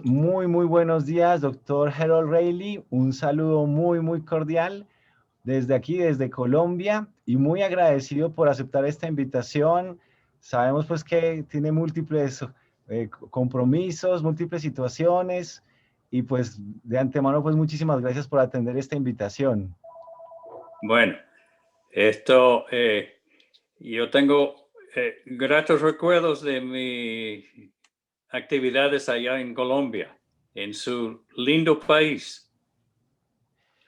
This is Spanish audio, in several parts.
muy buenos días, doctor Harold Reilly. Un saludo muy cordial desde aquí, desde Colombia, y muy agradecido por aceptar esta invitación. Sabemos pues que tiene múltiples compromisos, múltiples situaciones, y pues de antemano pues muchísimas gracias por atender esta invitación. Bueno, yo tengo gratos recuerdos de mis actividades allá en Colombia, en su lindo país.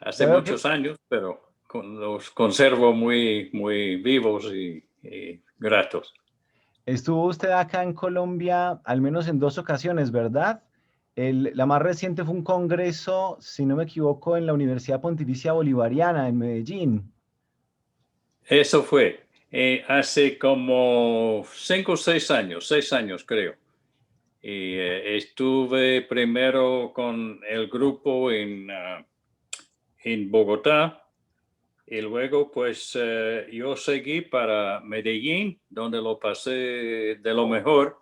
Hace Ya veo que muchos años, pero los conservo muy vivos y gratos. estuvo usted acá en Colombia al menos en 2 ocasiones, ¿verdad? La más reciente fue un congreso, si no me equivoco, en la Universidad Pontificia Bolivariana en Medellín. Eso fue hace como 5 o 6 años creo. Y estuve primero con el grupo en Bogotá y luego pues yo seguí para Medellín, donde lo pasé de lo mejor.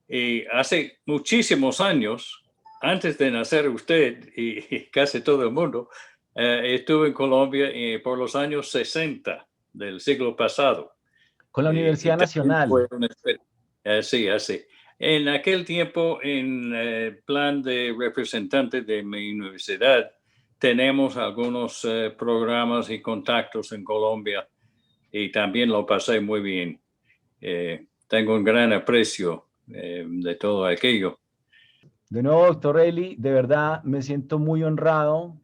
Y hace muchísimos años, antes de nacer usted y casi todo el mundo, estuve en Colombia por los años 60 del siglo pasado. Con la Y Universidad también Nacional. fue una experiencia, así. En aquel tiempo, en plan de representante de mi universidad, tenemos algunos programas y contactos en Colombia y también lo pasé muy bien. Tengo un gran aprecio de todo aquello. De nuevo, doctor Reilly, de verdad me siento muy honrado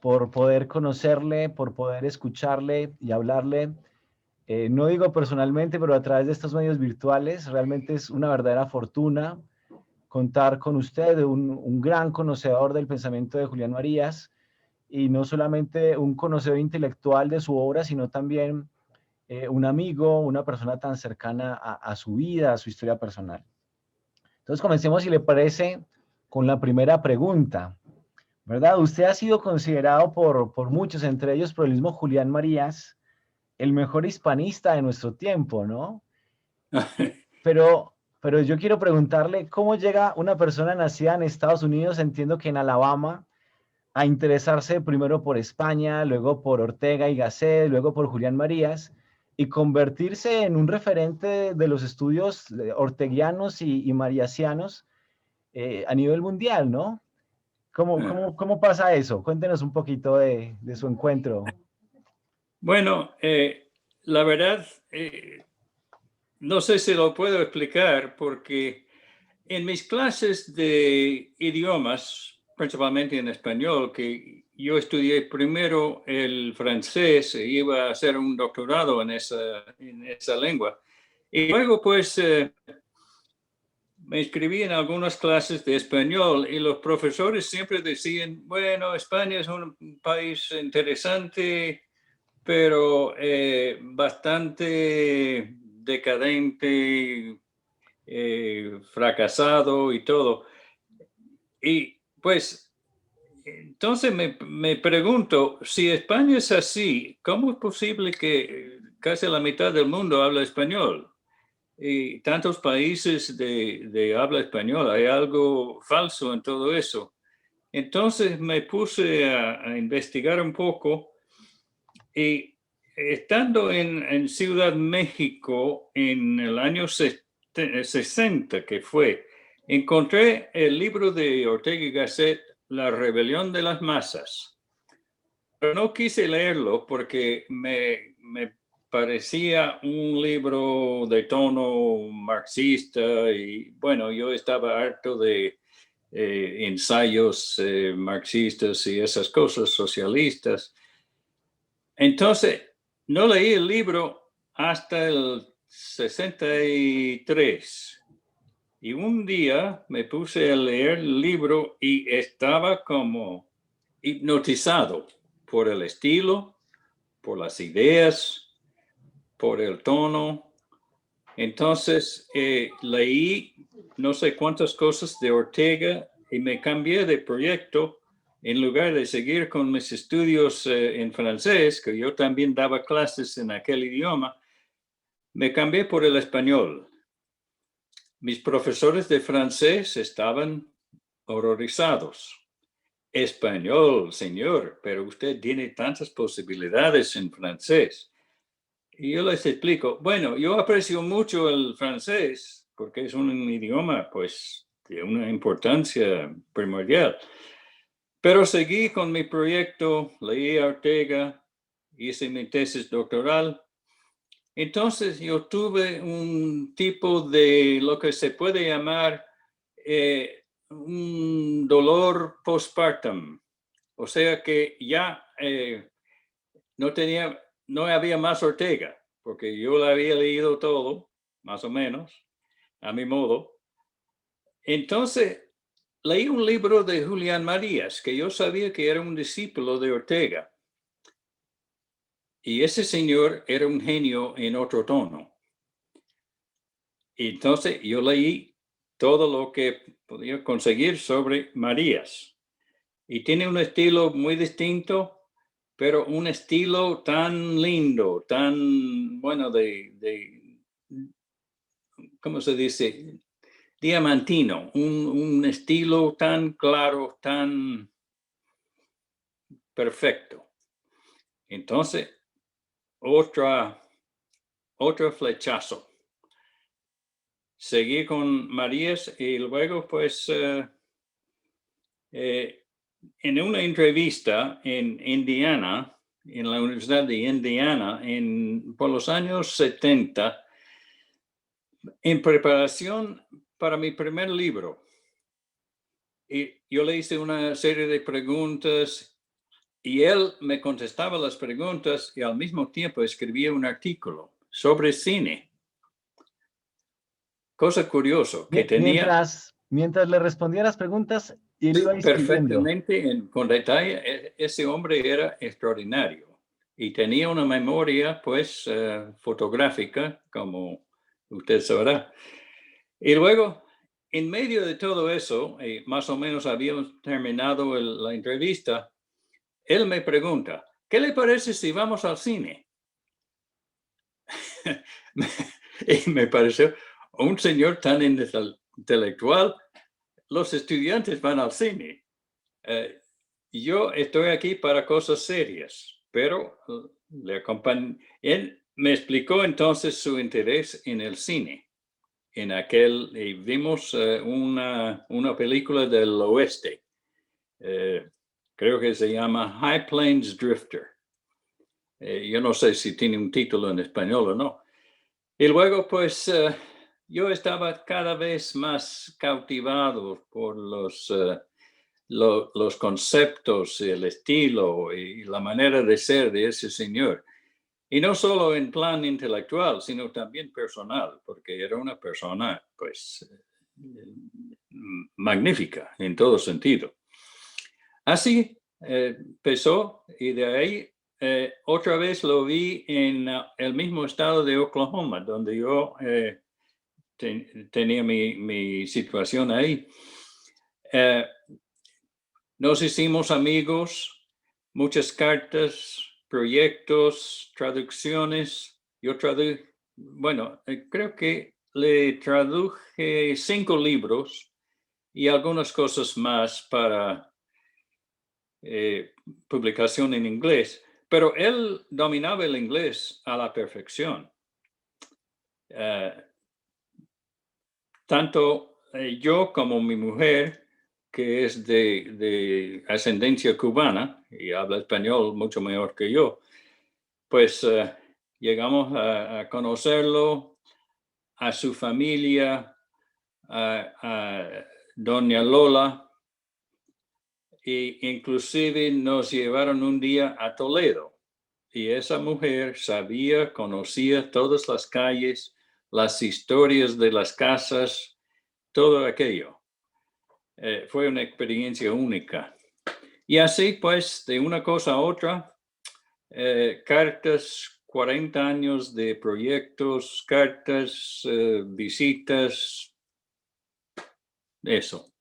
por poder conocerle, por poder escucharle y hablarle. No digo personalmente, pero a través de estos medios virtuales, realmente es una verdadera fortuna contar con usted, un gran conocedor del pensamiento de Julián Marías, y no solamente un conocedor intelectual de su obra, sino también un amigo, una persona tan cercana a su vida, a su historia personal. Entonces comencemos, si le parece, con la primera pregunta, ¿verdad? Usted ha sido considerado por muchos, entre ellos por el mismo Julián Marías, el mejor hispanista de nuestro tiempo, ¿no? Pero yo quiero preguntarle, ¿cómo llega una persona nacida en Estados Unidos, entiendo que en Alabama, a interesarse primero por España, luego por Ortega y Gasset, luego por Julián Marías, y convertirse en un referente de los estudios orteguianos y mariasianos a nivel mundial, ¿no? ¿Cómo pasa eso? Cuéntenos un poquito de su encuentro. Bueno, la verdad, no sé si lo puedo explicar porque en mis clases de idiomas, principalmente en español, que yo estudié primero el francés e iba a hacer un doctorado en esa lengua. Y luego, pues, me inscribí en algunas clases de español y los profesores siempre decían, bueno, España es un país interesante, pero bastante decadente, fracasado y todo. Y pues, entonces me pregunto, si España es así, ¿cómo es posible que casi la mitad del mundo habla español? Y tantos países de habla española, hay algo falso en todo eso. Entonces me puse a investigar un poco y estando en Ciudad México en el año 60, que fue, encontré el libro de Ortega y Gasset, La rebelión de las masas. Pero no quise leerlo porque me parecía un libro de tono marxista y bueno, yo estaba harto de ensayos marxistas y esas cosas socialistas. Entonces, no leí el libro hasta el 63. Y un día me puse a leer el libro y estaba como hipnotizado por el estilo, por las ideas, por el tono. Entonces, leí no sé cuántas cosas de Ortega y me cambié de proyecto. En lugar de seguir con mis estudios en francés, que yo también daba clases en aquel idioma, me cambié por el español. Mis profesores de francés estaban horrorizados. Español, señor, pero usted tiene tantas posibilidades en francés. Y yo les explico, bueno, yo aprecio mucho el francés porque es un idioma, pues, de una importancia primordial. Pero seguí con mi proyecto, leí a Ortega, hice mi tesis doctoral. Entonces yo tuve un tipo de lo que se puede llamar un dolor postpartum. O sea que ya no había más Ortega, porque yo la había leído todo, más o menos, a mi modo. Entonces leí un libro de Julián Marías, que yo sabía que era un discípulo de Ortega. Y ese señor era un genio en otro tono. Entonces yo leí todo lo que podía conseguir sobre Marías. Y tiene un estilo muy distinto, pero un estilo tan lindo, tan, bueno, ¿cómo se dice? Diamantino, un estilo tan claro, tan perfecto. Entonces, otro flechazo. Seguí con Marías y luego, pues, en una entrevista en Indiana, en la Universidad de Indiana, por los años 70, en preparación para mi primer libro. Y yo le hice una serie de preguntas y él me contestaba las preguntas y al mismo tiempo escribía un artículo sobre cine. Cosa curiosa, que tenía mientras le respondía las preguntas, él iba escribiendo. perfectamente, con detalle. Ese hombre era extraordinario y tenía una memoria, pues, fotográfica, como usted sabrá. Y luego, en medio de todo eso, más o menos habíamos terminado la entrevista, él me pregunta, ¿qué le parece si vamos al cine? Y me pareció un señor tan intelectual. Los estudiantes van al cine. Yo estoy aquí para cosas serias, pero le acompañé. Él me explicó entonces su interés en el cine. Vimos una película del oeste. Creo que se llama High Plains Drifter. Yo no sé si tiene un título en español o no. Y luego, pues, yo estaba cada vez más cautivado por los conceptos, el estilo y la manera de ser de ese señor. Y no solo en plan intelectual, sino también personal, porque era una persona, pues, magnífica en todo sentido. Así empezó y de ahí otra vez lo vi en el mismo estado de Oklahoma, donde yo tenía mi situación ahí. Nos hicimos amigos, muchas cartas, proyectos, traducciones. Yo creo que le traduje 5 libros y algunas cosas más para publicación en inglés, pero él dominaba el inglés a la perfección. Tanto yo como mi mujer, que es de ascendencia cubana y habla español mucho mejor que yo, pues llegamos a conocerlo, a su familia, a doña Lola, e inclusive nos llevaron un día a Toledo. Y esa mujer conocía todas las calles, las historias de las casas, todo aquello. Fue una experiencia única. Y así, pues, de una cosa a otra, cartas, 40 años de proyectos, cartas, visitas, eso.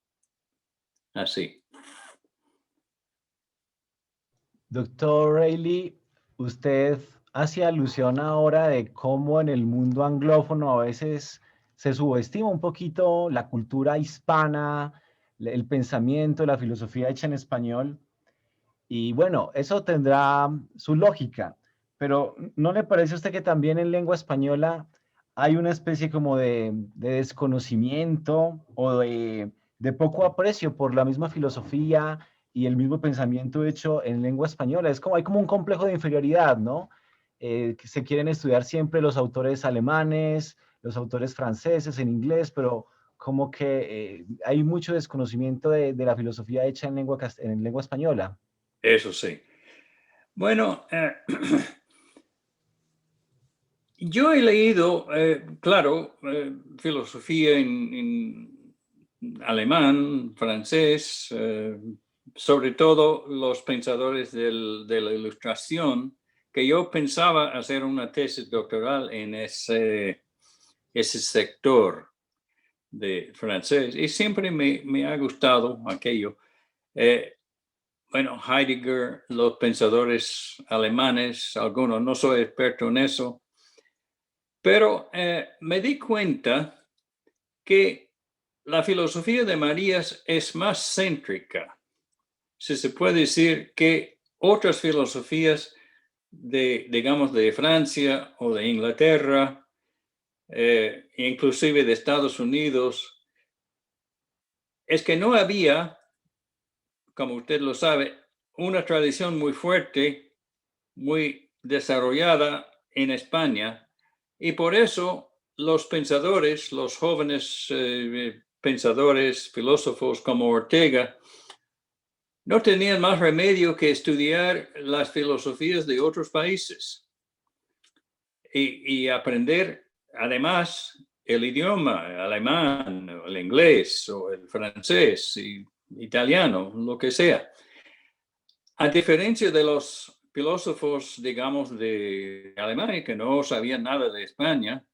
Así. Doctor Reilly, usted hace alusión ahora de cómo en el mundo anglófono a veces se subestima un poquito la cultura hispana, el pensamiento, la filosofía hecha en español. Y bueno, eso tendrá su lógica, pero ¿no le parece a usted que también en lengua española hay una especie como de desconocimiento o de poco aprecio por la misma filosofía y el mismo pensamiento hecho en lengua española? Es como, hay como un complejo de inferioridad, ¿no? Que se quieren estudiar siempre los autores alemanes, los autores franceses en inglés, pero como que hay mucho desconocimiento de la filosofía hecha en lengua española. Eso sí. Bueno, yo he leído, claro, filosofía en alemán, francés, sobre todo los pensadores de la Ilustración, que yo pensaba hacer una tesis doctoral en ese sector de francés y siempre me ha gustado aquello. Eh, bueno, Heidegger, los pensadores alemanes, algunos, no soy experto en eso, pero me di cuenta que la filosofía de Marías es más céntrica, si se puede decir, que otras filosofías digamos, de Francia o de Inglaterra, inclusive de Estados Unidos. Es que no había, como usted lo sabe, una tradición muy fuerte, muy desarrollada en España, y por eso los pensadores, los jóvenes pensadores, filósofos como Ortega, no tenían más remedio que estudiar las filosofías de otros países y aprender además el idioma alemán, o el inglés, o el francés, y italiano, lo que sea. A diferencia de los filósofos, digamos, de Alemania, que no sabían nada de España,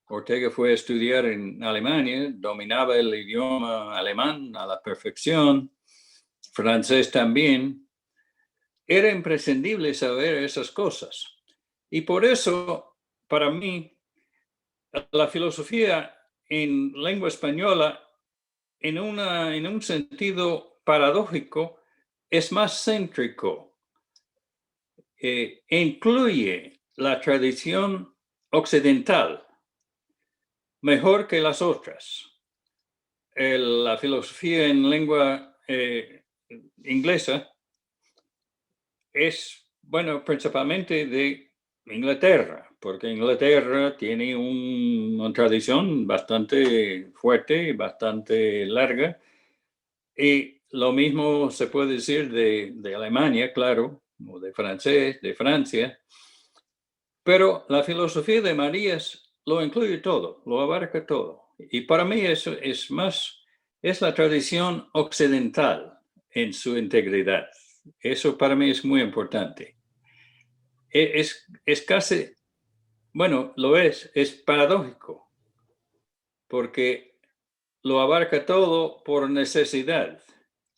Ortega fue a estudiar en Alemania, dominaba el idioma alemán a la perfección, francés también. Era imprescindible saber esas cosas. Y por eso, para mí, la filosofía en lengua española, en un sentido paradójico, es más céntrico. Incluye la tradición occidental mejor que las otras. La filosofía en lengua inglesa es, bueno, principalmente de Inglaterra, porque Inglaterra tiene una tradición bastante fuerte, bastante larga, y lo mismo se puede decir de Alemania, claro, o de francés, de Francia, pero la filosofía de Marías lo incluye todo, lo abarca todo. Y para mí eso es más, es la tradición occidental en su integridad. Eso para mí es muy importante. Es casi, bueno, lo es paradójico, porque lo abarca todo por necesidad,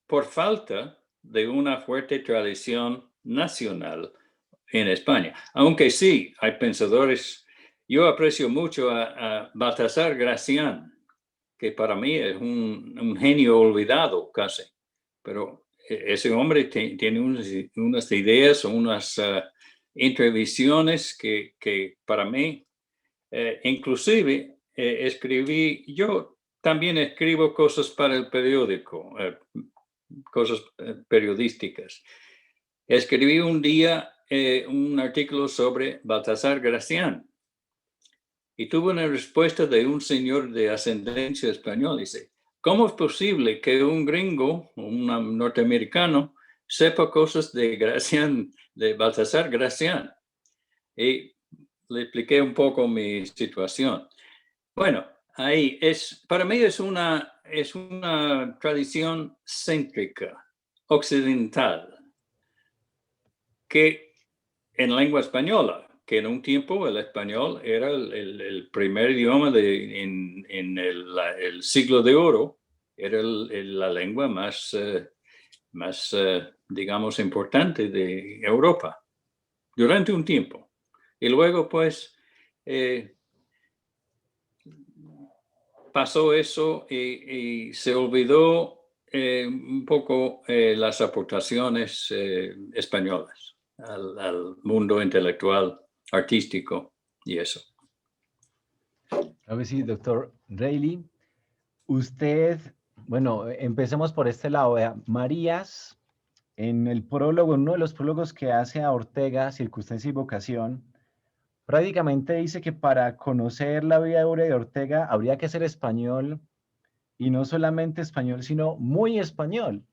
por falta de una fuerte tradición nacional en España. Aunque sí, hay pensadores, yo aprecio mucho a Baltasar Gracián, que para mí es un genio olvidado casi, pero ese hombre tiene unas ideas, unas intervenciones que para mí, inclusive escribí, yo también escribo cosas para el periódico, cosas periodísticas. Escribí un día un artículo sobre Baltasar Gracián y tuve una respuesta de un señor de ascendencia española. Dice, ¿cómo es posible que un gringo, un norteamericano, sepa cosas de Gracián, de Baltasar Gracián? Y le expliqué un poco mi situación. Bueno, ahí para mí es una tradición céntrica, occidental, que en lengua española, que en un tiempo el español era el primer idioma en el siglo de oro, era la lengua más, digamos, importante de Europa durante un tiempo. Y luego, pues, pasó eso y se olvidó un poco las aportaciones españolas al mundo intelectual, artístico y eso. Claro que sí, doctor Reilly. Usted, bueno, empecemos por este lado. Vea, Marías, en el prólogo, en uno de los prólogos que hace a Ortega, Circunstancia y Vocación, prácticamente dice que para conocer la vida de Ortega habría que ser español, y no solamente español, sino muy español.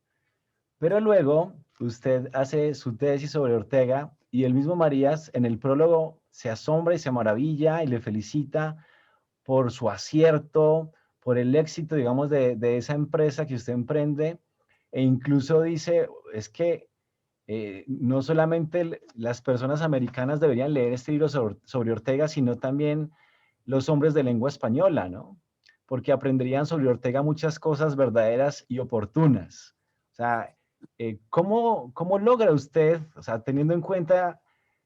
Pero luego usted hace su tesis sobre Ortega y el mismo Marías en el prólogo se asombra y se maravilla y le felicita por su acierto, por el éxito, digamos, de esa empresa que usted emprende, e incluso dice, es que no solamente las personas americanas deberían leer este libro sobre Ortega, sino también los hombres de lengua española, ¿no? Porque aprenderían sobre Ortega muchas cosas verdaderas y oportunas. O sea, ¿cómo logra usted, o sea, teniendo en cuenta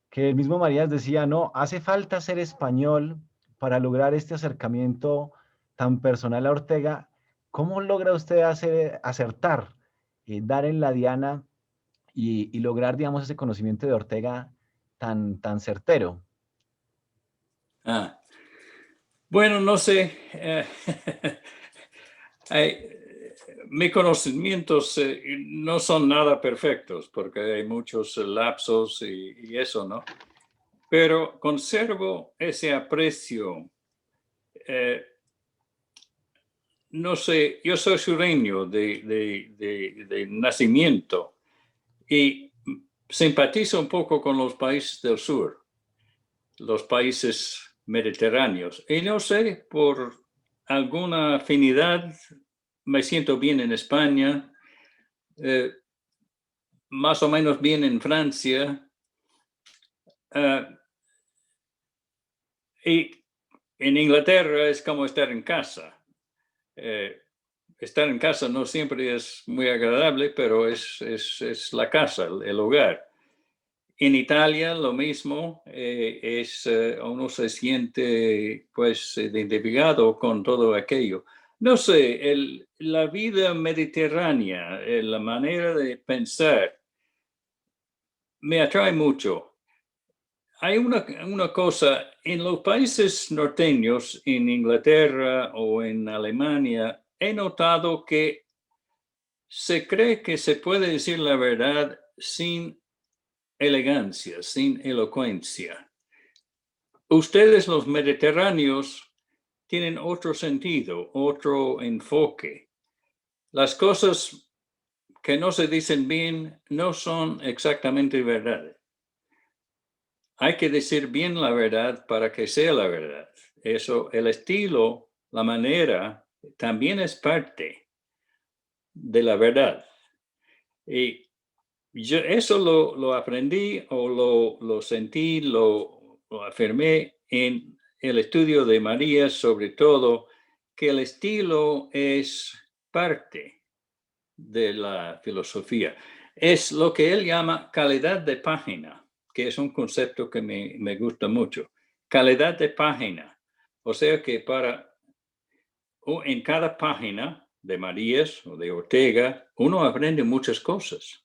que el mismo Marías decía, no, hace falta ser español para lograr este acercamiento tan personal a Ortega, ¿cómo logra usted acertar, dar en la diana y lograr, digamos, ese conocimiento de Ortega tan certero? Bueno, no sé. Mis conocimientos no son nada perfectos porque hay muchos lapsos y eso, ¿no? Pero conservo ese aprecio. No sé, yo soy sureño de nacimiento y simpatizo un poco con los países del sur, los países mediterráneos. Y no sé, por alguna afinidad, me siento bien en España, más o menos bien en Francia. Y en Inglaterra es como estar en casa. Estar en casa no siempre es muy agradable, pero es la casa, el hogar. En Italia lo mismo, uno se siente pues identificado con todo aquello. No sé, la vida mediterránea, la manera de pensar, me atrae mucho. Hay una cosa, en los países norteños, en Inglaterra o en Alemania, he notado que se cree que se puede decir la verdad sin elegancia, sin elocuencia. Ustedes, los mediterráneos, tienen otro sentido, otro enfoque. Las cosas que no se dicen bien no son exactamente verdad. Hay que decir bien la verdad para que sea la verdad. Eso, el estilo, la manera, también es parte de la verdad. Y yo eso lo aprendí o lo sentí, lo afirmé en el estudio de María, sobre todo, que el estilo es parte de la filosofía. Es lo que él llama calidad de página, que es un concepto que me gusta mucho. Calidad de página. O sea que en cada página de Marías o de Ortega, uno aprende muchas cosas.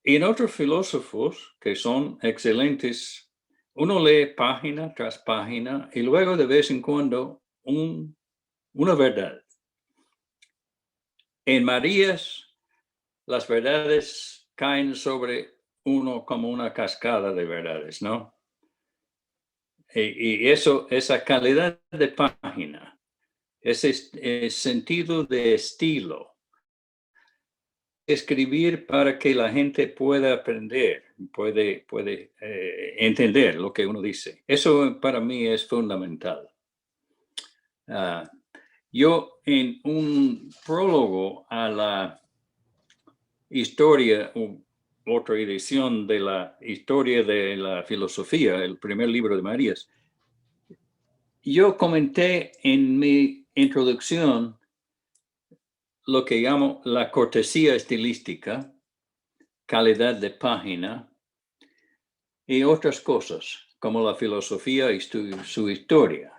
Y en otros filósofos que son excelentes, uno lee página tras página y luego de vez en cuando una verdad. En Marías, las verdades caen sobre uno como una cascada de verdades, ¿no? Y eso, esa calidad de página, ese sentido de estilo, escribir para que la gente pueda aprender, puede entender lo que uno dice. Eso para mí es fundamental. Yo en un prólogo a la historia, otra edición de la historia de la filosofía, el primer libro de Marías, yo comenté en mi introducción lo que llamo la cortesía estilística, calidad de página y otras cosas, como la filosofía y su historia.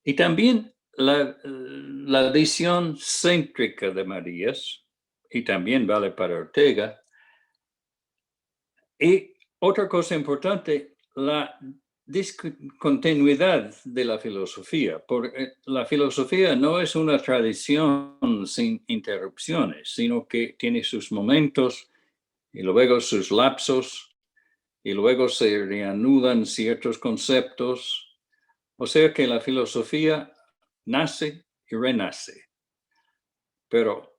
Y también la visión céntrica de Marías, y también vale para Ortega. Y otra cosa importante, la discontinuidad de la filosofía, porque la filosofía no es una tradición sin interrupciones, sino que tiene sus momentos y luego sus lapsos, y luego se reanudan ciertos conceptos. O sea que la filosofía nace y renace, pero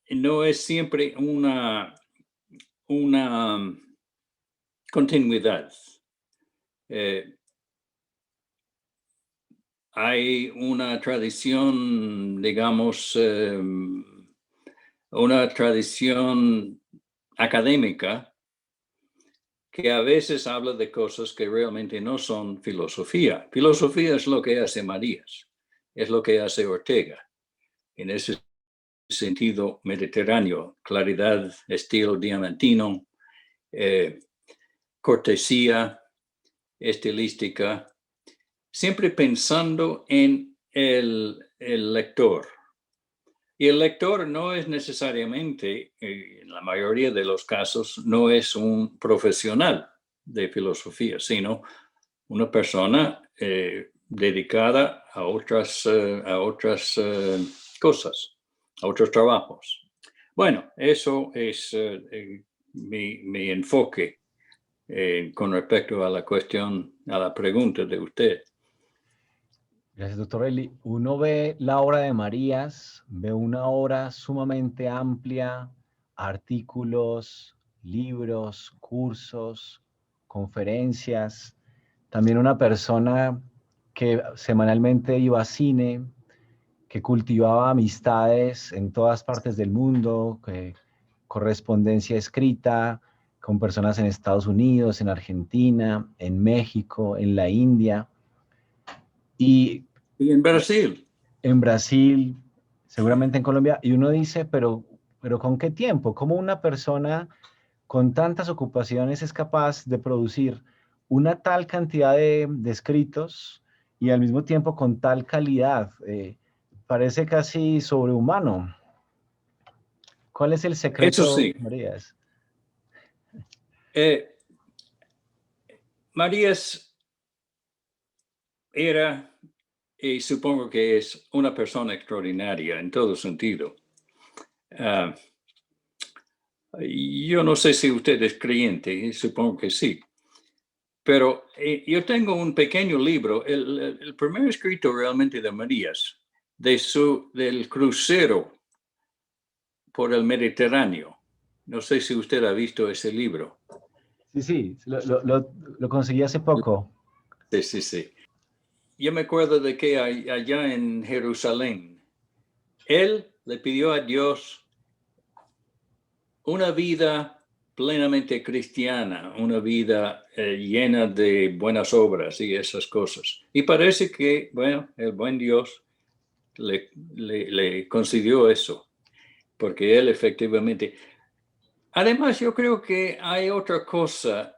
no es siempre una continuidad. Hay una tradición, digamos, una tradición académica que a veces habla de cosas que realmente no son filosofía. Filosofía es lo que hace Marías, es lo que hace Ortega. En ese sentido mediterráneo, claridad, estilo diamantino, cortesía, estilística, siempre pensando en el lector. Y el lector no es necesariamente, en la mayoría de los casos, no es un profesional de filosofía, sino una persona dedicada a otras cosas, a otros trabajos. Bueno, eso es mi enfoque con respecto a la cuestión, a la pregunta de usted. Gracias, doctor Eli. Uno ve la obra de Marías, ve una obra sumamente amplia, artículos, libros, cursos, conferencias. También una persona que semanalmente iba a cine, que cultivaba amistades en todas partes del mundo, correspondencia escrita con personas en Estados Unidos, en Argentina, en México, en la India. Y en Brasil. En Brasil, seguramente en Colombia, y uno dice, pero ¿con qué tiempo? ¿Cómo una persona con tantas ocupaciones es capaz de producir una tal cantidad de escritos y al mismo tiempo con tal calidad? Parece casi sobrehumano. ¿Cuál es el Eso secreto, sí, Marías? Marías era, y supongo que es, una persona extraordinaria en todo sentido. Yo no sé si usted es creyente, supongo que sí, pero yo tengo un pequeño libro, el primer escrito realmente de Marías, del crucero por el Mediterráneo. No sé si usted ha visto ese libro. Sí, sí, lo conseguí hace poco. Sí, sí, sí. Yo me acuerdo de que allá en Jerusalén, él le pidió a Dios una vida plenamente cristiana, una vida llena de buenas obras y esas cosas. Y parece que, bueno, el buen Dios le concedió eso, porque él efectivamente... Además, yo creo que hay otra cosa,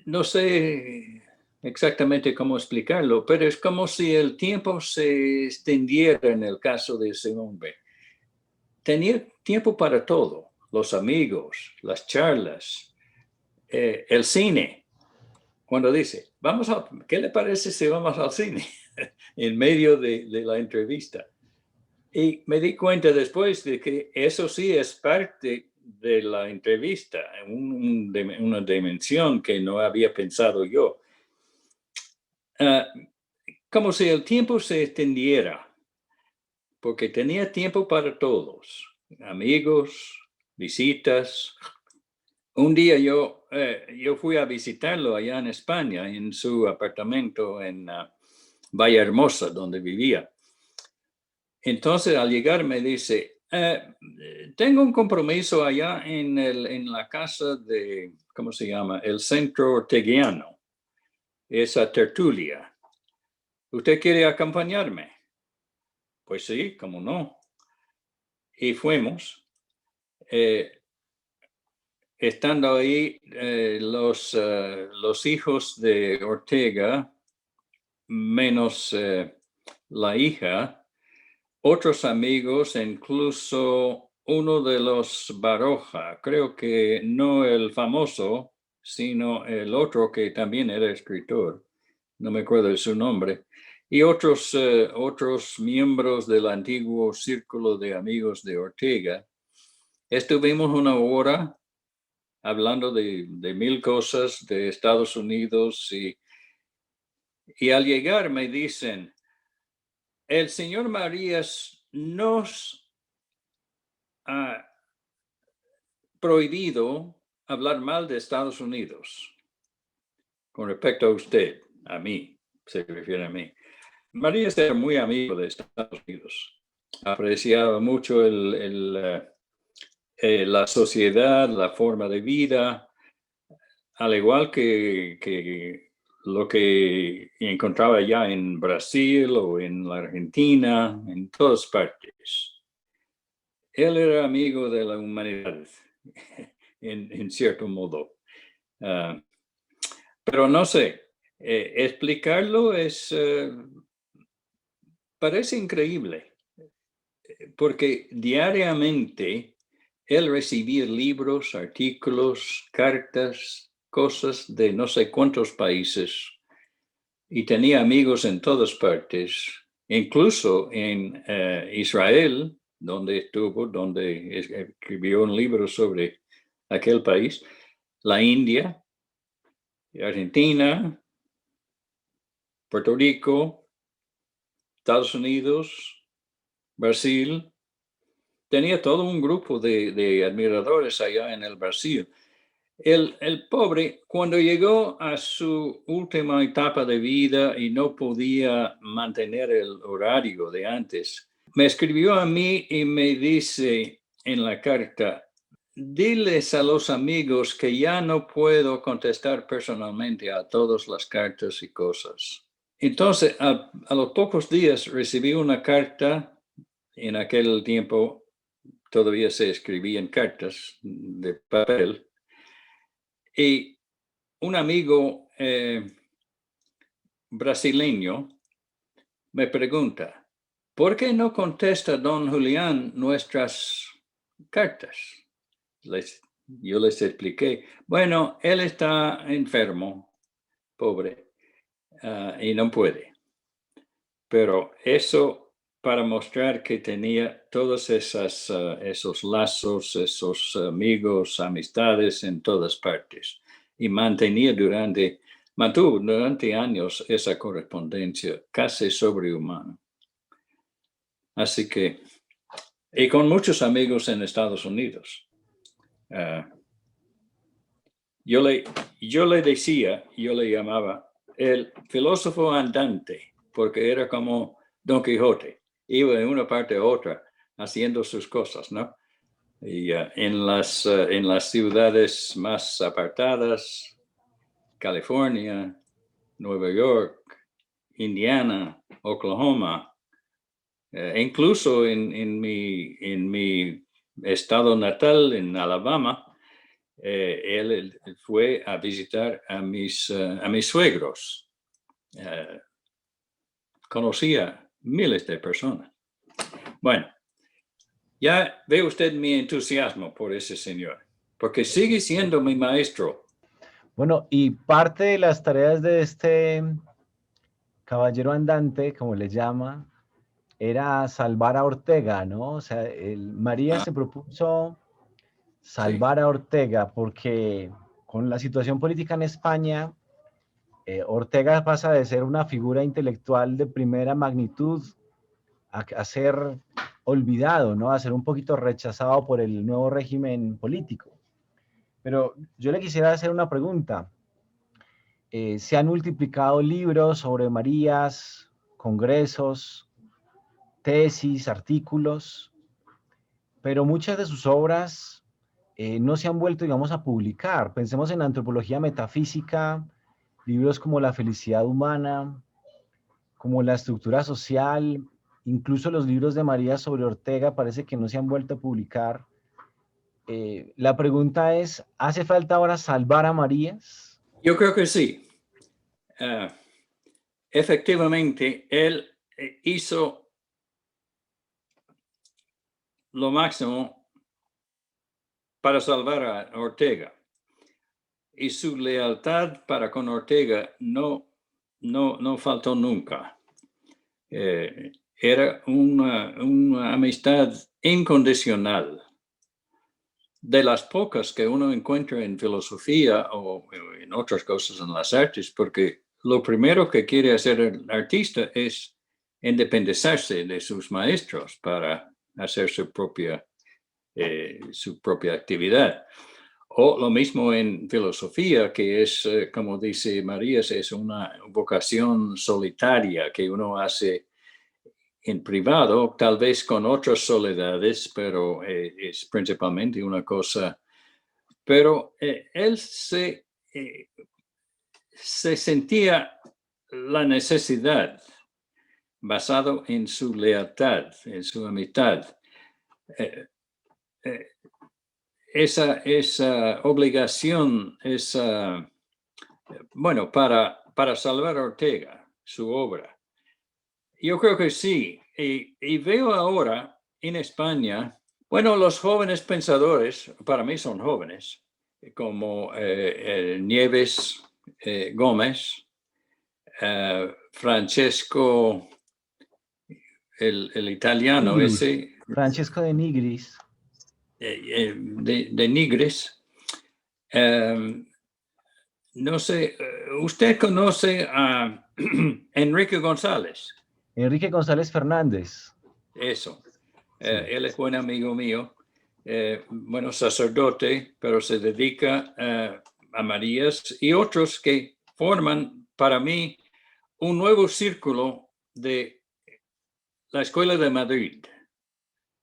no sé exactamente cómo explicarlo, pero es como si el tiempo se extendiera en el caso de ese hombre. Tenía tiempo para todo, los amigos, las charlas, el cine. Cuando dice, ¿qué le parece si vamos al cine? En medio de la entrevista. Y me di cuenta después de que eso sí es parte de la entrevista, una dimensión que no había pensado yo. Como si el tiempo se extendiera, porque tenía tiempo para todos, amigos, visitas. Un día yo fui a visitarlo allá en España, en su apartamento en Valle Hermosa, donde vivía. Entonces, al llegar me dice, tengo un compromiso allá en la casa de, ¿cómo se llama? El Centro Orteguiano, esa tertulia. ¿Usted quiere acompañarme? Pues sí, cómo no. Y fuimos. Estando ahí, los hijos de Ortega, menos la hija, otros amigos, incluso uno de los Baroja, creo que no el famoso, sino el otro que también era escritor, no me acuerdo de su nombre, y otros miembros del antiguo círculo de amigos de Ortega. Estuvimos una hora hablando de mil cosas de Estados Unidos y al llegar me dicen, el señor Marías nos ha prohibido hablar mal de Estados Unidos con respecto a usted, a mí, se refiere a mí. Marías era muy amigo de Estados Unidos, apreciaba mucho la sociedad, la forma de vida, al igual que lo que encontraba allá en Brasil o en la Argentina, en todas partes. Él era amigo de la humanidad, en cierto modo. Pero no sé, explicarlo parece increíble, porque diariamente él recibía libros, artículos, cartas, cosas de no sé cuántos países y tenía amigos en todas partes, incluso en Israel, donde estuvo, donde escribió un libro sobre aquel país, la India, Argentina, Puerto Rico, Estados Unidos, Brasil. Tenía todo un grupo de admiradores allá en el Brasil. El pobre, cuando llegó a su última etapa de vida y no podía mantener el horario de antes, me escribió a mí y me dice en la carta, diles a los amigos que ya no puedo contestar personalmente a todas las cartas y cosas. Entonces, a los pocos días recibí una carta. En aquel tiempo todavía se escribían cartas de papel. Y un amigo brasileño me pregunta, ¿por qué no contesta don Julián nuestras cartas? Yo les expliqué, bueno, él está enfermo, pobre, y no puede. Pero eso para mostrar que tenía todos esos lazos, esos amigos, amistades en todas partes. Y mantuvo durante años esa correspondencia casi sobrehumana. Así que, y con muchos amigos en Estados Unidos. Yo le decía, yo le llamaba el filósofo andante, porque era como Don Quijote, iba de una parte a otra haciendo sus cosas, ¿no? Y en las ciudades más apartadas, California, Nueva York, Indiana, Oklahoma, incluso en mi estado natal, en Alabama, él fue a visitar a mis suegros. Conocía miles de personas. Bueno, ya ve usted mi entusiasmo por ese señor, porque sigue siendo mi maestro. Bueno, y parte de las tareas de este caballero andante, como le llama, era salvar a Ortega, ¿no? O sea, María se propuso salvar a Ortega porque con la situación política en España, Ortega pasa de ser una figura intelectual de primera magnitud a ser olvidado, ¿no? A ser un poquito rechazado por el nuevo régimen político. Pero yo le quisiera hacer una pregunta. Se han multiplicado libros sobre Marías, congresos, tesis, artículos, pero muchas de sus obras no se han vuelto, digamos, a publicar. Pensemos en antropología metafísica, libros como La felicidad humana, como La estructura social, incluso los libros de María sobre Ortega parece que no se han vuelto a publicar. La pregunta es, ¿hace falta ahora salvar a Marías? Yo creo que sí. Efectivamente, él hizo lo máximo para salvar a Ortega. Y su lealtad para con Ortega no faltó nunca. Era una amistad incondicional, de las pocas que uno encuentra en filosofía o en otras cosas en las artes, porque lo primero que quiere hacer el artista es independizarse de sus maestros para hacer su propia actividad. O lo mismo en filosofía, que es, como dice Marías, es una vocación solitaria que uno hace en privado, tal vez con otras soledades, pero es principalmente una cosa. Pero él se sentía la necesidad, basado en su lealtad, en su amistad, esa obligación, bueno, para salvar a Ortega, su obra. Yo creo que sí. Y veo ahora en España, bueno, los jóvenes pensadores, para mí son jóvenes, como Nieves Gómez, Francesco, el italiano Nigris, ese, Francesco de Nigris. de Nigris. No sé, ¿usted conoce a Enrique González? Enrique González Fernández. Eso. Sí. Él es buen amigo mío, bueno, sacerdote, pero se dedica a Marías y otros que forman para mí un nuevo círculo de la Escuela de Madrid,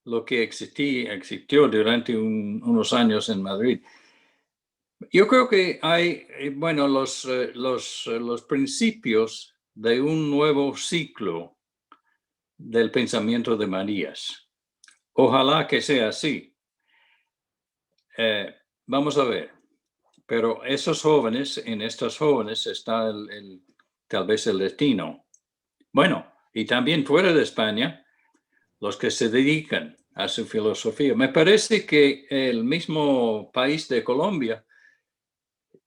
lo que existió durante unos años en Madrid. Yo creo que hay, bueno, los principios de un nuevo ciclo del pensamiento de Marías. Ojalá que sea así. Vamos a ver. Pero esos jóvenes, en estos jóvenes está tal vez el destino. Bueno, y también fuera de España, los que se dedican a su filosofía. Me parece que el mismo país de Colombia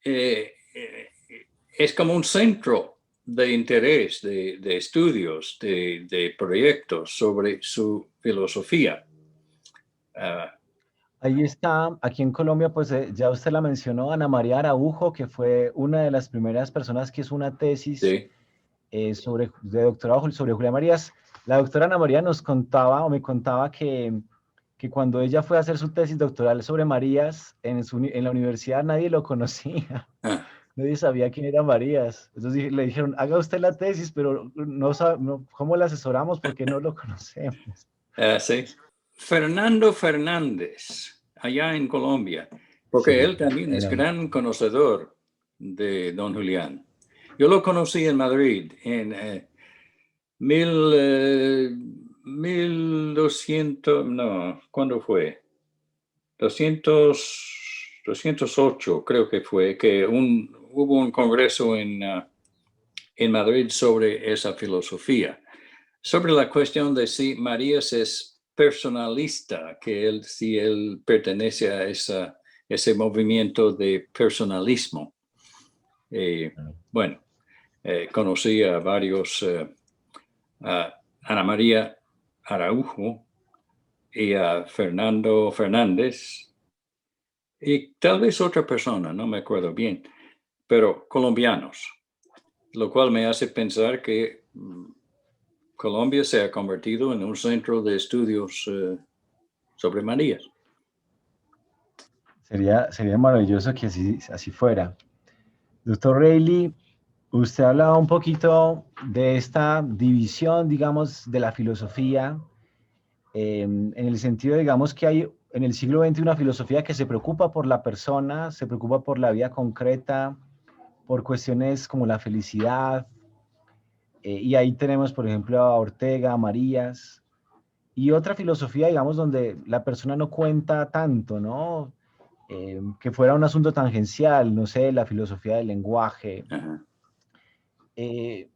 es como un centro de interés, de estudios, de proyectos sobre su filosofía. Ahí está, aquí en Colombia, pues ya usted la mencionó, Ana María Araujo, que fue una de las primeras personas que hizo una tesis Sí. de doctorado sobre Julia Marías. La doctora Ana María nos contaba, o me contaba que cuando ella fue a hacer su tesis doctoral sobre Marías, en la universidad nadie lo conocía. Nadie sabía quién era Marías. Entonces le dijeron, haga usted la tesis, pero ¿cómo la asesoramos? Porque no lo conocemos. Sí. Fernando Fernández, allá en Colombia, porque Sí, él también es gran conocedor de don Julián. Yo lo conocí en Madrid en 1200, no, ¿cuándo fue? 208, creo que fue, que hubo un congreso en Madrid sobre esa filosofía, sobre la cuestión de si Marías es personalista, que si él pertenece a ese movimiento de personalismo. Bueno, conocí a varios, a Ana María Araujo y a Fernando Fernández y tal vez otra persona, no me acuerdo bien, pero colombianos, lo cual me hace pensar que Colombia se ha convertido en un centro de estudios sobre Marías. Sería maravilloso que así fuera. Doctor Reilly, usted hablaba un poquito de esta división, digamos, de la filosofía, en el sentido, digamos, que hay en el siglo XX una filosofía que se preocupa por la persona, se preocupa por la vida concreta, por cuestiones como la felicidad, y ahí tenemos, por ejemplo, a Ortega, a Marías, y otra filosofía, digamos, donde la persona no cuenta tanto, ¿no? Que fuera un asunto tangencial, no sé, la filosofía del lenguaje. Ajá. Y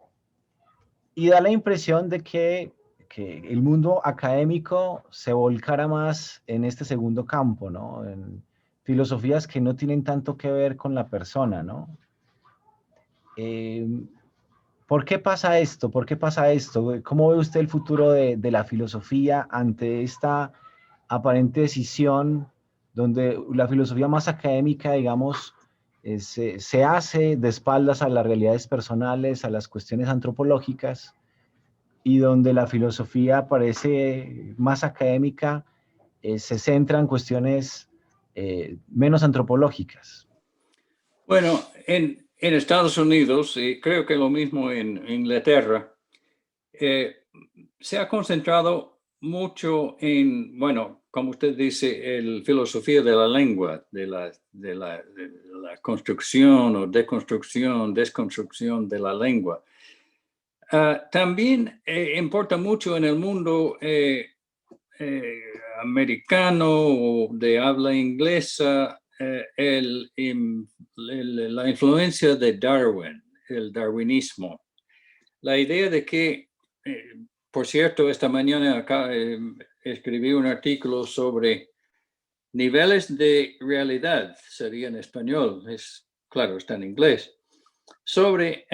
da la impresión de que que el mundo académico se volcara más en este segundo campo, ¿no? En filosofías que no tienen tanto que ver con la persona, ¿no? Eh, ¿Por qué pasa esto? ¿Por qué pasa esto? ¿Cómo ve usted el futuro de la filosofía ante esta aparente decisión donde la filosofía más académica, digamos, se hace de espaldas a las realidades personales, a las cuestiones antropológicas, y donde la filosofía parece más académica, se centra en cuestiones menos antropológicas? Bueno, en Estados Unidos, y creo que lo mismo en Inglaterra, se ha concentrado mucho en, bueno, como usted dice, el filosofía de la lengua, de la construcción o deconstrucción, desconstrucción de la lengua. También importa mucho en el mundo americano o de habla inglesa la influencia de Darwin, el darwinismo. La idea de que, por cierto, esta mañana acá escribí un artículo sobre niveles de realidad, sería en español, claro, está en inglés, sobre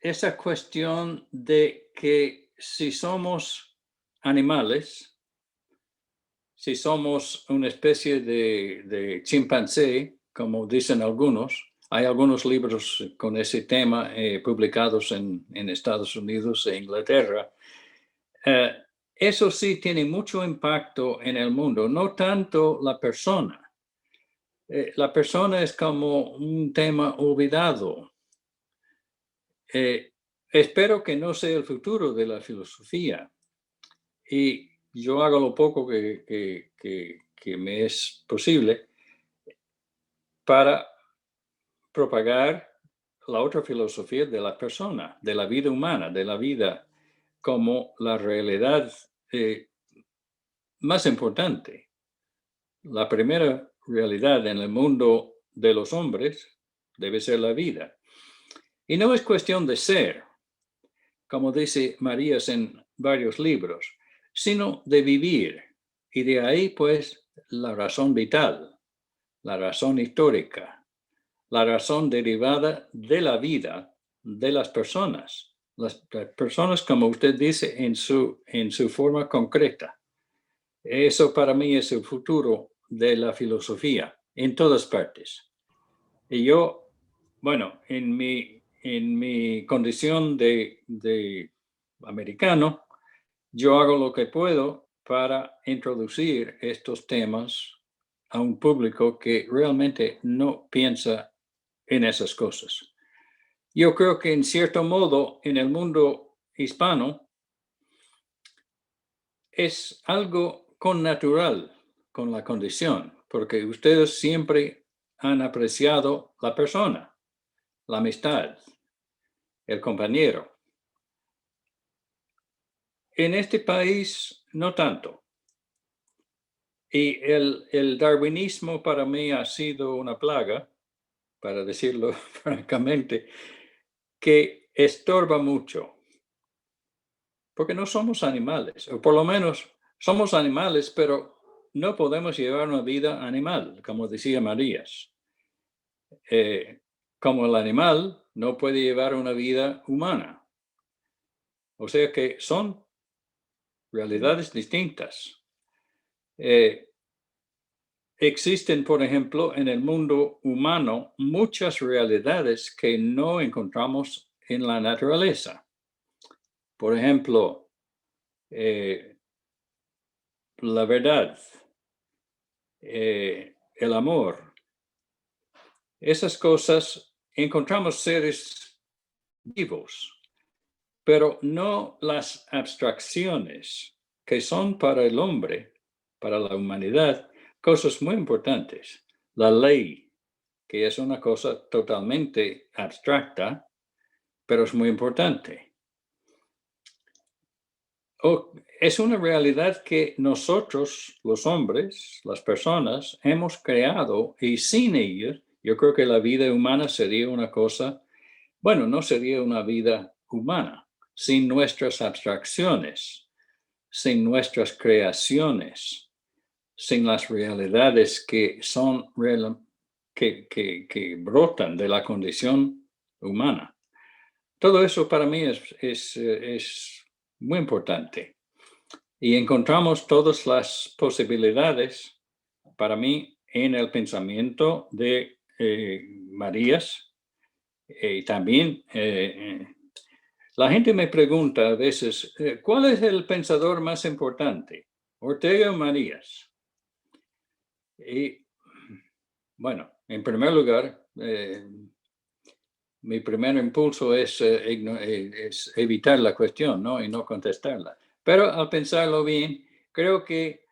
esa cuestión de que si somos animales, si somos una especie de chimpancé, como dicen algunos, hay algunos libros con ese tema publicados en Estados Unidos e Inglaterra. Eso sí tiene mucho impacto en el mundo, no tanto la persona. La persona es como un tema olvidado. Espero que no sea el futuro de la filosofía. Y yo hago lo poco que me es posible para propagar la otra filosofía de la persona, de la vida humana, de la vida como la realidad más importante. La primera realidad en el mundo de los hombres debe ser la vida. Y no es cuestión de ser, como dice Marías en varios libros, sino de vivir. Y de ahí, pues, la razón vital, la razón histórica, la razón derivada de la vida de las personas. Las personas, como usted dice, en su forma concreta. Eso para mí es el futuro de la filosofía, en todas partes. Y yo, bueno, en mi condición de americano, yo hago lo que puedo para introducir estos temas a un público que realmente no piensa en esas cosas. Yo creo que en cierto modo en el mundo hispano es algo connatural con la condición, porque ustedes siempre han apreciado la persona, la amistad, el compañero. En este país no tanto. Y el darwinismo para mí ha sido una plaga, para decirlo francamente, que estorba mucho. Porque no somos animales, o por lo menos somos animales, pero no podemos llevar una vida animal, como decía Marías. Como el animal no puede llevar una vida humana. O sea que son realidades distintas. Existen, por ejemplo, en el mundo humano muchas realidades que no encontramos en la naturaleza. Por ejemplo, la verdad, el amor. Esas cosas encontramos seres vivos, pero no las abstracciones que son para el hombre, para la humanidad, cosas muy importantes. La ley, que es una cosa totalmente abstracta, pero es muy importante. Es una realidad que nosotros, los hombres, las personas, hemos creado y sin ella, yo creo que la vida humana sería una cosa, bueno, no sería una vida humana. sin nuestras abstracciones, sin nuestras creaciones, sin las realidades que brotan de la condición humana. Todo eso para mí es muy importante. Y encontramos todas las posibilidades para mí en el pensamiento de Marías. Y también la gente me pregunta a veces, ¿cuál es el pensador más importante? ¿Ortega o Marías? Y bueno, en primer lugar, mi primer impulso es evitar la cuestión, ¿no? Y no contestarla. Pero al pensarlo bien, creo que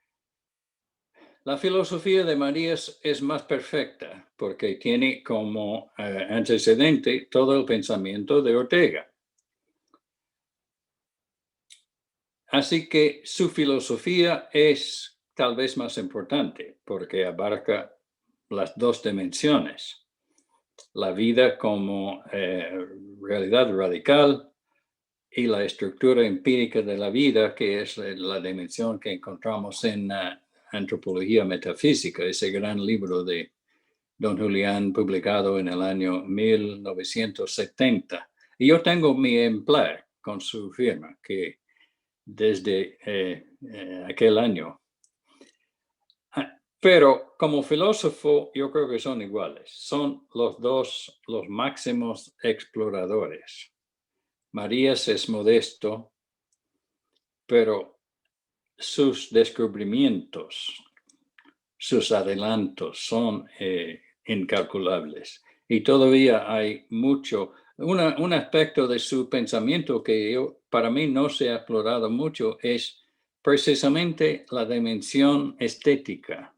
la filosofía de Marías es más perfecta porque tiene como antecedente todo el pensamiento de Ortega. Así que su filosofía es tal vez más importante porque abarca las dos dimensiones. La vida como realidad radical y la estructura empírica de la vida, que es la dimensión que encontramos en Antropología Metafísica, ese gran libro de Don Julián publicado en el año 1970. Y yo tengo mi ejemplar con su firma, que desde aquel año. Pero como filósofo, yo creo que son iguales. Son los dos los máximos exploradores. Marías es modesto, pero sus descubrimientos, sus adelantos son incalculables. Y todavía hay mucho, un aspecto de su pensamiento que para mí no se ha explorado mucho es precisamente la dimensión estética.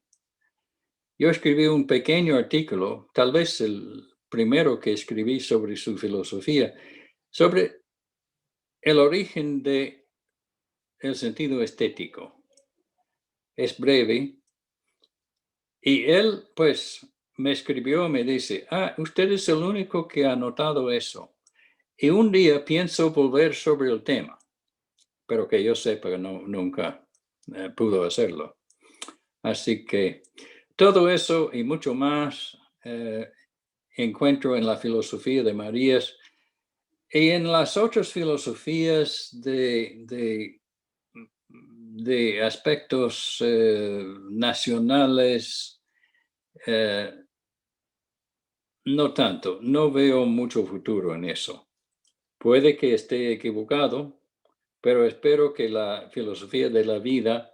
Yo escribí un pequeño artículo, tal vez el primero que escribí sobre su filosofía, sobre el origen del sentido estético. Es breve. Y él, pues, me escribió, me dice, usted es el único que ha notado eso. Y un día pienso volver sobre el tema, pero que yo sepa que nunca pudo hacerlo. Así que todo eso y mucho más encuentro en la filosofía de Marías y en las otras filosofías de aspectos nacionales. No tanto, no veo mucho futuro en eso. Puede que esté equivocado, pero espero que la filosofía de la vida,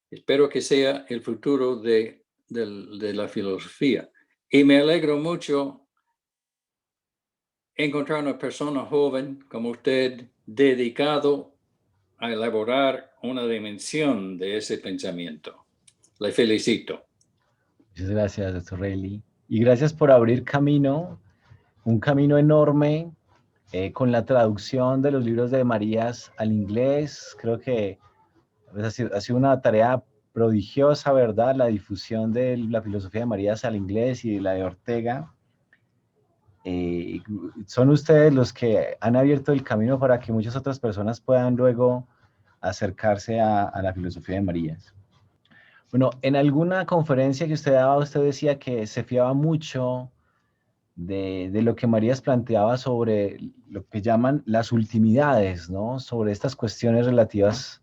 espero que sea el futuro de la filosofía. Y me alegro mucho encontrar una persona joven como usted dedicado a elaborar una dimensión de ese pensamiento. Le felicito. Muchas gracias, doctor Reilly. Y gracias por abrir camino, un camino enorme con la traducción de los libros de Marías al inglés. Creo que pues, ha sido una tarea prodigiosa, ¿verdad? La difusión de la filosofía de Marías al inglés y la de Ortega. Son ustedes los que han abierto el camino para que muchas otras personas puedan luego acercarse a la filosofía de Marías. Bueno, en alguna conferencia que usted daba, usted decía que se fiaba mucho de lo que Marías planteaba sobre lo que llaman las ultimidades, ¿no? Sobre estas cuestiones relativas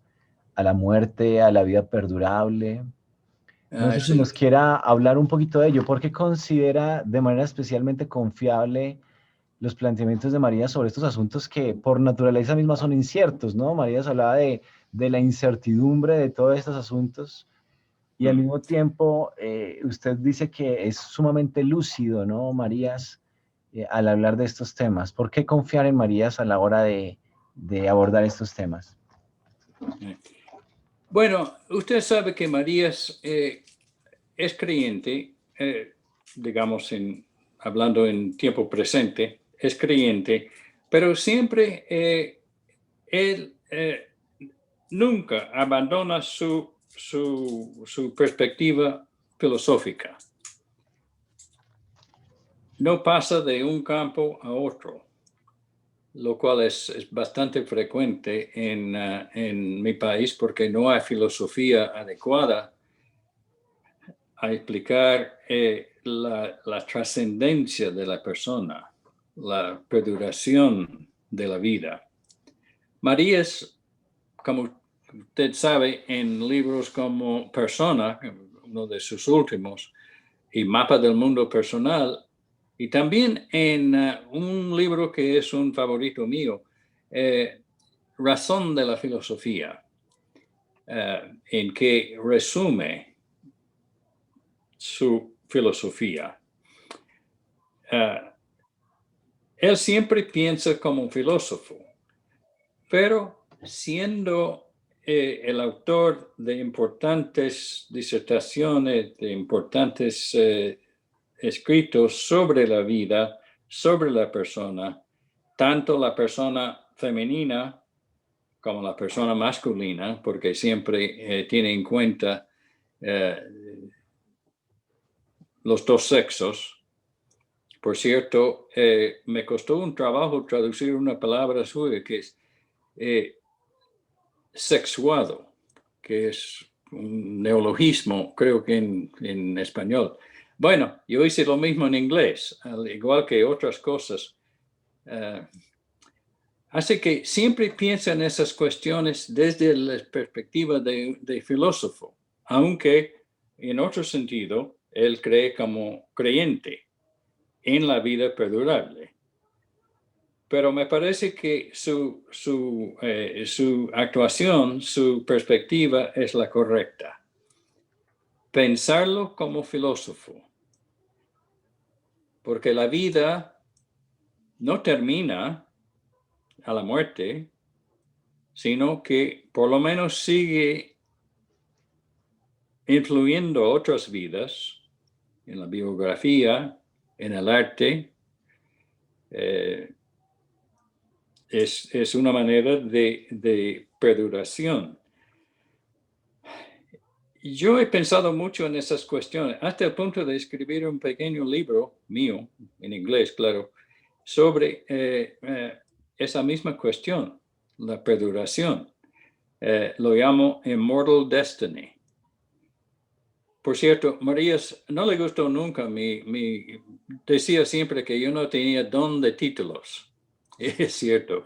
a la muerte, a la vida perdurable. No sé si Sí. nos quiera hablar un poquito de ello. ¿Por qué considera de manera especialmente confiable los planteamientos de Marías sobre estos asuntos que por naturaleza misma son inciertos, ¿no? Marías hablaba de la incertidumbre de todos estos asuntos. Y al mismo tiempo, usted dice que es sumamente lúcido, ¿no, Marías, al hablar de estos temas? ¿Por qué confiar en Marías a la hora de abordar estos temas? Bueno, usted sabe que Marías es creyente, digamos, hablando en tiempo presente, es creyente, pero siempre él nunca abandona su perspectiva filosófica. No pasa de un campo a otro. lo cual es bastante frecuente en mi país porque no hay filosofía adecuada a explicar la trascendencia de la persona, la perduración de la vida. María es, como usted sabe, en libros como Persona, uno de sus últimos, y Mapa del Mundo Personal, y también en un libro que es un favorito mío, Razón de la Filosofía, en que resume su filosofía. Él siempre piensa como un filósofo, pero siendo el autor de importantes disertaciones, de importantes escritos sobre la vida, sobre la persona, tanto la persona femenina como la persona masculina, porque siempre tiene en cuenta los dos sexos. Por cierto, me costó un trabajo traducir una palabra suya que es sexuado, que es un neologismo, creo que en español. Bueno, yo hice lo mismo en inglés, al igual que otras cosas. Así que siempre piensa en esas cuestiones desde la perspectiva de filósofo, aunque en otro sentido, él cree como creyente en la vida perdurable. Pero me parece que su actuación, su perspectiva es la correcta. Pensarlo como filósofo, porque la vida no termina a la muerte, sino que por lo menos sigue influyendo otras vidas en la biografía, en el arte. Es una manera de perduración. Yo he pensado mucho en esas cuestiones, hasta el punto de escribir un pequeño libro mío, en inglés, claro, sobre esa misma cuestión, la perduración. Lo llamo Immortal Destiny. Por cierto, Marías no le gustó nunca decía siempre que yo no tenía don de títulos. Es cierto.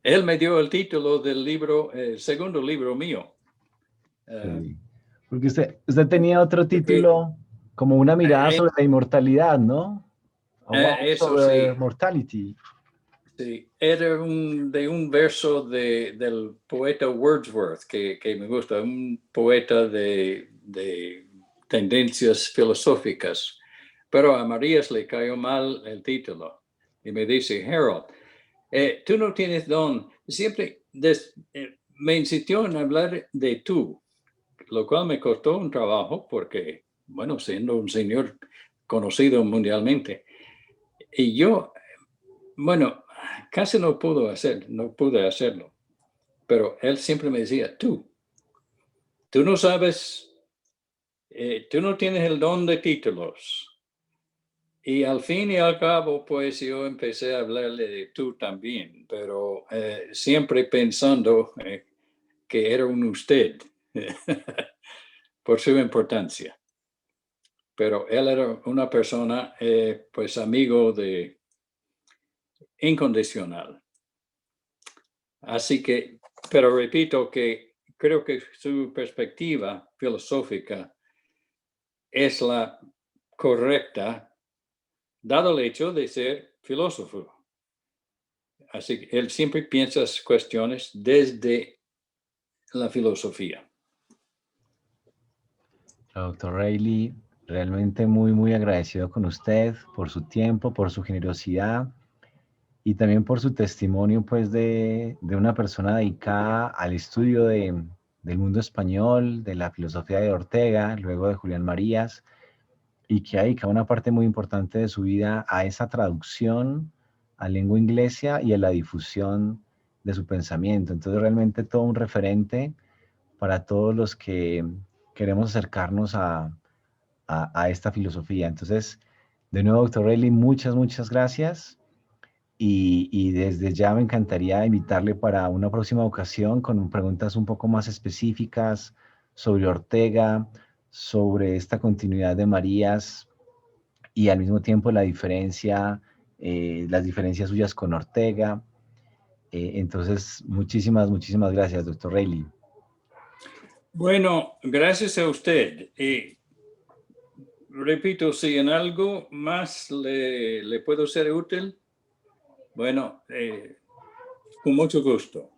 Él me dio el título del libro, el segundo libro mío. Sí. Porque usted tenía otro Porque, título, como una mirada sobre la inmortalidad, ¿no? eso Sobre sí, mortality. sí, era de un verso del poeta Wordsworth que me gusta, un poeta de tendencias filosóficas, pero a Marías le cayó mal el título y me dice, Harold, tú no tienes don, siempre me insistió en hablar de tú, lo cual me costó un trabajo porque, bueno, siendo un señor conocido mundialmente, y yo, bueno, casi no pude hacerlo, pero él siempre me decía, tú no sabes, tú no tienes el don de títulos. Y al fin y al cabo, pues yo empecé a hablarle de tú también, pero siempre pensando que era un usted por su importancia. Pero él era una persona, pues amigo de incondicional. Así que, pero repito que creo que su perspectiva filosófica es la correcta, dado el hecho de ser filósofo. Así que él siempre piensa esas cuestiones desde la filosofía. Doctor Reilly, realmente muy, muy agradecido con usted por su tiempo, por su generosidad y también por su testimonio, pues, de una persona dedicada al estudio del mundo español, de la filosofía de Ortega, luego de Julián Marías, y que ha dedicado una parte muy importante de su vida a esa traducción a lengua inglesa y a la difusión de su pensamiento. Entonces, realmente todo un referente para todos los que queremos acercarnos a esta filosofía. Entonces, de nuevo, doctor Reilly, muchas, muchas gracias. y desde ya me encantaría invitarle para una próxima ocasión con preguntas un poco más específicas sobre Ortega, sobre esta continuidad de Marías y al mismo tiempo la diferencia, las diferencias suyas con Ortega. Entonces, muchísimas gracias, doctor Reilly. Bueno, gracias a usted. Y repito, si en algo más le puedo ser útil, bueno, con mucho gusto.